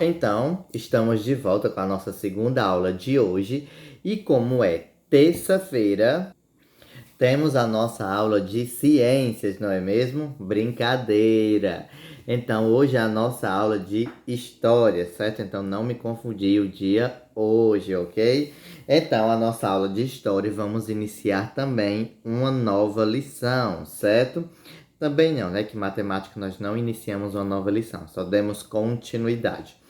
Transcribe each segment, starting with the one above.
Então, estamos de volta com a nossa segunda aula de hoje. E como é terça-feira, temos a nossa aula de ciências, não é mesmo? Brincadeira! Então, hoje é a nossa aula de história, certo? Então, não me confundi o dia hoje, ok? Então, a nossa aula de história, vamos iniciar também uma nova lição, certo? Também não, né? Que matemática nós não iniciamos uma nova lição, só demos continuidade.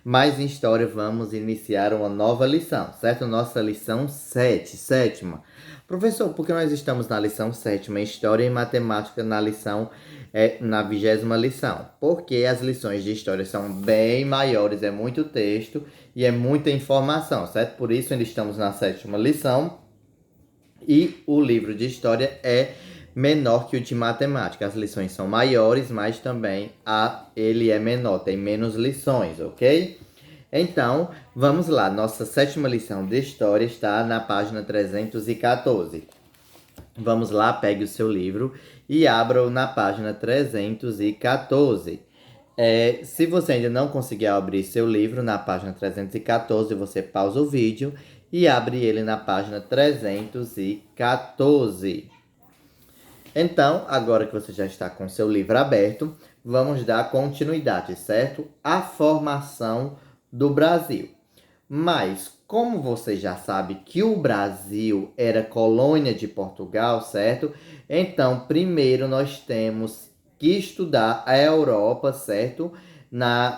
Mas em história vamos iniciar uma nova lição, certo? Nossa lição sétima. Professor, por que nós estamos na lição sétima, em história e matemática na 20ª lição? Porque as lições de história são bem maiores, é muito texto e é muita informação, certo? Por isso ainda estamos na sétima lição e o livro de história é menor que o de matemática. As lições são maiores, mas também ele é menor, tem menos lições, ok? Então, vamos lá. Nossa sétima lição de história está na página 314. Vamos lá, pegue o seu livro e abra-o na página 314. Se você ainda não conseguir abrir seu livro na página 314, você pausa o vídeo e abre ele na página 314. Então, agora que você já está com seu livro aberto, vamos dar continuidade, certo? À formação do Brasil. Mas, como você já sabe que o Brasil era colônia de Portugal, certo? Então, primeiro nós temos que estudar a Europa, certo?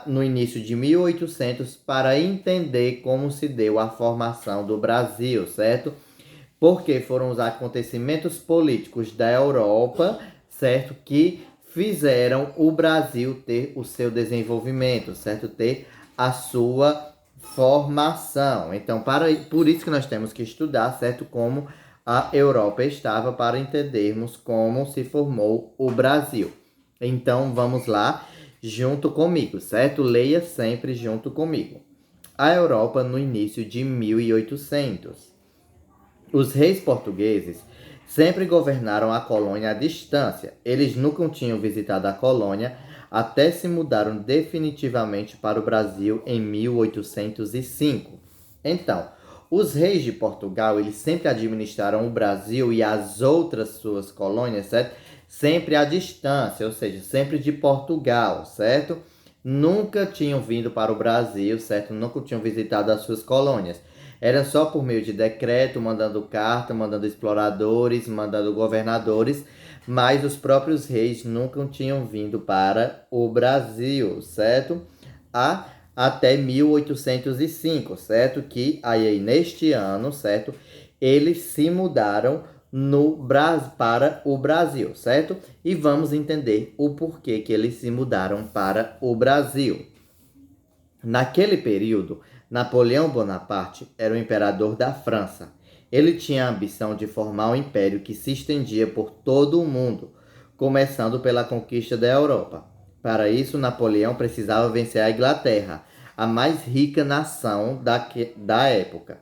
No início de 1800, para entender como se deu a formação do Brasil, certo? Porque foram os acontecimentos políticos da Europa, certo? Que fizeram o Brasil ter o seu desenvolvimento, certo? Ter a sua formação. Então, por isso que nós temos que estudar, certo? Como a Europa estava para entendermos como se formou o Brasil. Então, vamos lá, junto comigo, certo? Leia sempre junto comigo. A Europa no início de 1800. Os reis portugueses sempre governaram a colônia à distância. Eles nunca tinham visitado a colônia até se mudaram definitivamente para o Brasil em 1805. Então, os reis de Portugal, eles sempre administraram o Brasil e as outras suas colônias, certo? Sempre à distância, ou seja, sempre de Portugal, certo? Nunca tinham vindo para o Brasil, certo? Nunca tinham visitado as suas colônias. Era só por meio de decreto, mandando carta, mandando exploradores, mandando governadores, mas os próprios reis nunca tinham vindo para o Brasil, certo? Até 1805, certo? Que aí neste ano, certo? Eles se mudaram para o Brasil, certo? E vamos entender o porquê que eles se mudaram para o Brasil. Naquele período, Napoleão Bonaparte era o imperador da França. Ele tinha a ambição de formar um império que se estendia por todo o mundo, começando pela conquista da Europa. Para isso, Napoleão precisava vencer a Inglaterra, a mais rica nação da época.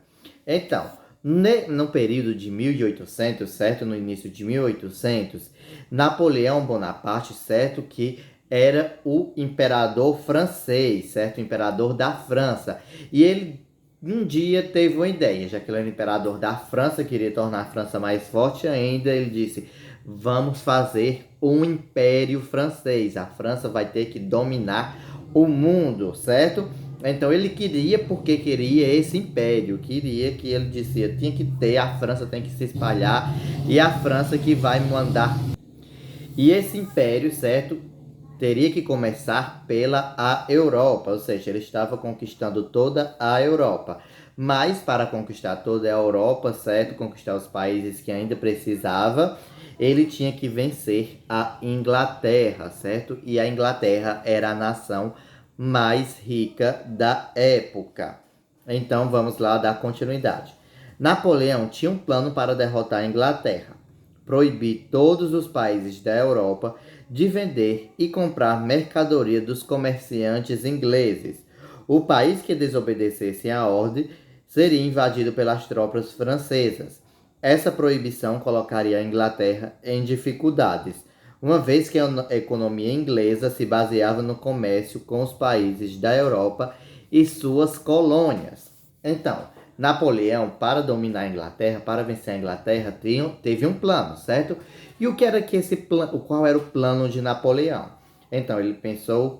Então, no período de 1800, certo? No início de 1800, Napoleão Bonaparte, certo? Que era o imperador francês, certo? O imperador da França. E ele um dia teve uma ideia, já que ele era o imperador da França, queria tornar a França mais forte ainda, ele disse: vamos fazer um império francês. A França vai ter que dominar o mundo, certo? Então ele queria, porque queria esse império, queria que ele dizia, tinha que ter, a França tem que se espalhar e a França que vai mandar. E esse império, certo, teria que começar pela a Europa, ou seja, ele estava conquistando toda a Europa. Mas para conquistar toda a Europa, certo, conquistar os países que ainda precisava, ele tinha que vencer a Inglaterra, certo? E a Inglaterra era a nação mais rica da época. Então vamos lá dar continuidade. Napoleão tinha um plano para derrotar a Inglaterra: proibir todos os países da Europa de vender e comprar mercadoria dos comerciantes ingleses. O país que desobedecesse à ordem seria invadido pelas tropas francesas. Essa proibição colocaria a Inglaterra em dificuldades, uma vez que a economia inglesa se baseava no comércio com os países da Europa e suas colônias. Então, Napoleão, para dominar a Inglaterra, para vencer a Inglaterra, teve um plano, certo? E o que era que esse plano, qual era o plano de Napoleão? Então ele pensou,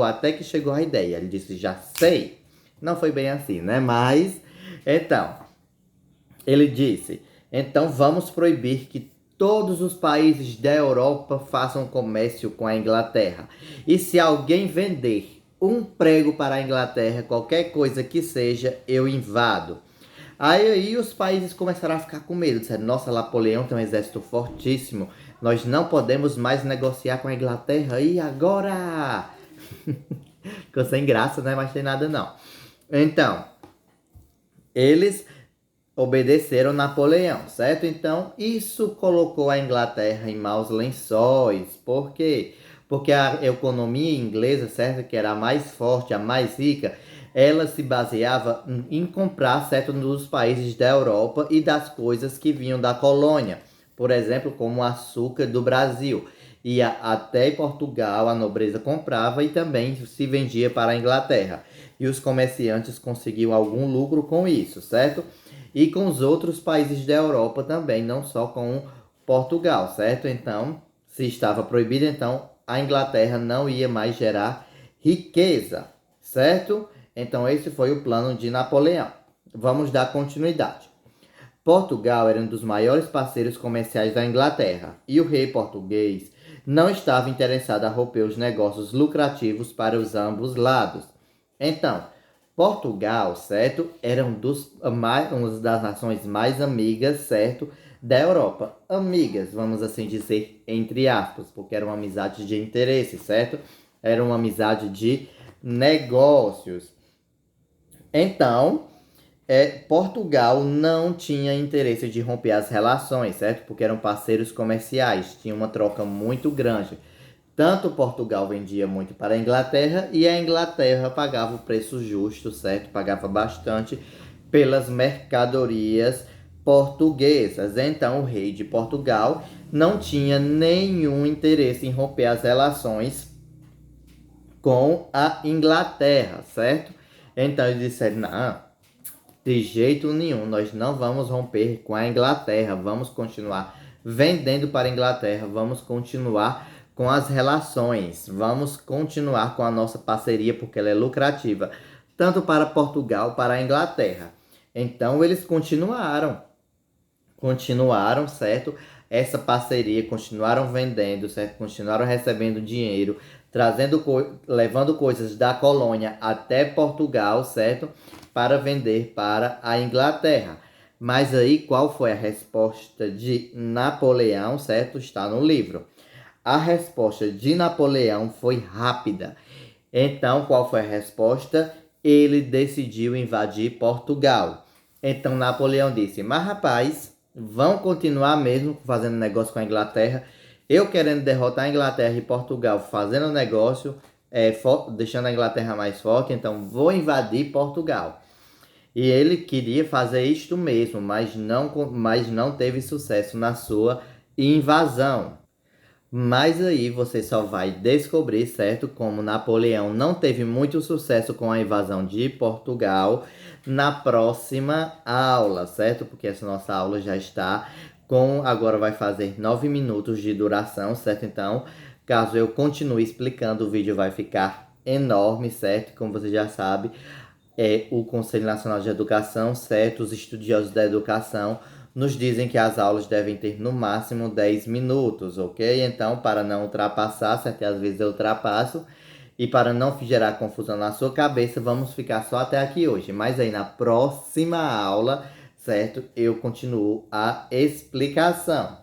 até que chegou a ideia. Ele disse, já sei. Não foi bem assim, né? Mas, então, ele disse, então vamos proibir que todos os países da Europa façam comércio com a Inglaterra. E se alguém vender um prego para a Inglaterra, qualquer coisa que seja, eu invado. Aí os países começaram a ficar com medo. Disseram, nossa, Napoleão tem um exército fortíssimo. Nós não podemos mais negociar com a Inglaterra. E agora? Ficou sem graça, né? Mas tem nada não. Então, eles obedeceram Napoleão, certo? Então, isso colocou a Inglaterra em maus lençóis. Por quê? Porque a economia inglesa, certo? Que era a mais forte, a mais rica, ela se baseava em comprar, certo, nos países da Europa e das coisas que vinham da colônia. Por exemplo, como o açúcar do Brasil. Ia até Portugal, a nobreza comprava e também se vendia para a Inglaterra. E os comerciantes conseguiam algum lucro com isso, certo? E com os outros países da Europa também, não só com Portugal, certo? Então, se estava proibido, então a Inglaterra não ia mais gerar riqueza, certo? Então, esse foi o plano de Napoleão. Vamos dar continuidade. Portugal era um dos maiores parceiros comerciais da Inglaterra e o rei português não estava interessado a romper os negócios lucrativos para os ambos lados. Então, Portugal, certo, era uma das nações mais amigas, certo, da Europa. Amigas, vamos assim dizer, entre aspas, porque era uma amizade de interesse, certo? Era uma amizade de negócios. Então, Portugal não tinha interesse de romper as relações, certo? Porque eram parceiros comerciais, tinha uma troca muito grande. Tanto Portugal vendia muito para a Inglaterra e a Inglaterra pagava o preço justo, certo? Pagava bastante pelas mercadorias portuguesas. Então, o rei de Portugal não tinha nenhum interesse em romper as relações com a Inglaterra, certo? Então, eles disseram, não, de jeito nenhum, nós não vamos romper com a Inglaterra, vamos continuar vendendo para a Inglaterra, vamos continuar com as relações, vamos continuar com a nossa parceria porque ela é lucrativa, tanto para Portugal, para a Inglaterra. Então eles continuaram, certo? Essa parceria, continuaram vendendo, certo? Continuaram recebendo dinheiro, levando coisas da colônia até Portugal, certo? Para vender para a Inglaterra. Mas aí, qual foi a resposta de Napoleão, certo? Está no livro. A resposta de Napoleão foi rápida. Então, qual foi a resposta? Ele decidiu invadir Portugal. Então, Napoleão disse, mas rapaz, vão continuar mesmo fazendo negócio com a Inglaterra. Eu querendo derrotar a Inglaterra e Portugal fazendo negócio, deixando a Inglaterra mais forte, então vou invadir Portugal. E ele queria fazer isto mesmo, mas não teve sucesso na sua invasão. Mas aí você só vai descobrir, certo, como Napoleão não teve muito sucesso com a invasão de Portugal na próxima aula, certo? Porque essa nossa aula já está agora vai fazer 9 minutos de duração, certo? Então, caso eu continue explicando, o vídeo vai ficar enorme, certo? Como você já sabe, o Conselho Nacional de Educação, certo? Os estudiosos da educação nos dizem que as aulas devem ter no máximo 10 minutos, ok? Então, para não ultrapassar, certo? Às vezes eu ultrapasso. E para não gerar confusão na sua cabeça, vamos ficar só até aqui hoje. Mas aí na próxima aula, certo? Eu continuo a explicação.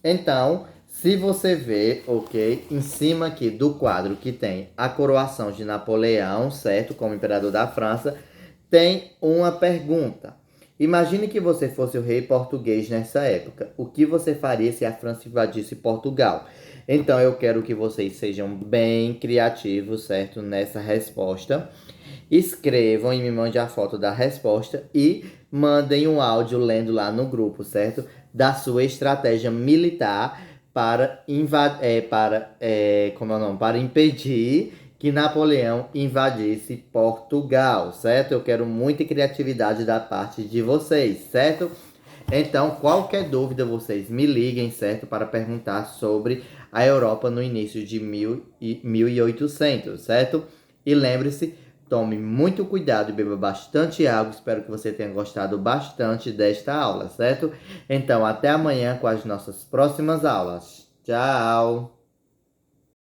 Então, se você ver, ok? Em cima aqui do quadro que tem a coroação de Napoleão, certo? Como imperador da França, tem uma pergunta. Imagine que você fosse o rei português nessa época. O que você faria se a França invadisse Portugal? Então eu quero que vocês sejam bem criativos, certo? Nessa resposta. Escrevam e me mandem a foto da resposta e mandem um áudio lendo lá no grupo, certo? da sua estratégia militar para, para impedir que Napoleão invadisse Portugal, certo? Eu quero muita criatividade da parte de vocês, certo? Então, qualquer dúvida, vocês me liguem, certo? Para perguntar sobre a Europa no início de 1800, certo? E lembre-se, tome muito cuidado e beba bastante água. Espero que você tenha gostado bastante desta aula, certo? Então, até amanhã com as nossas próximas aulas. Tchau!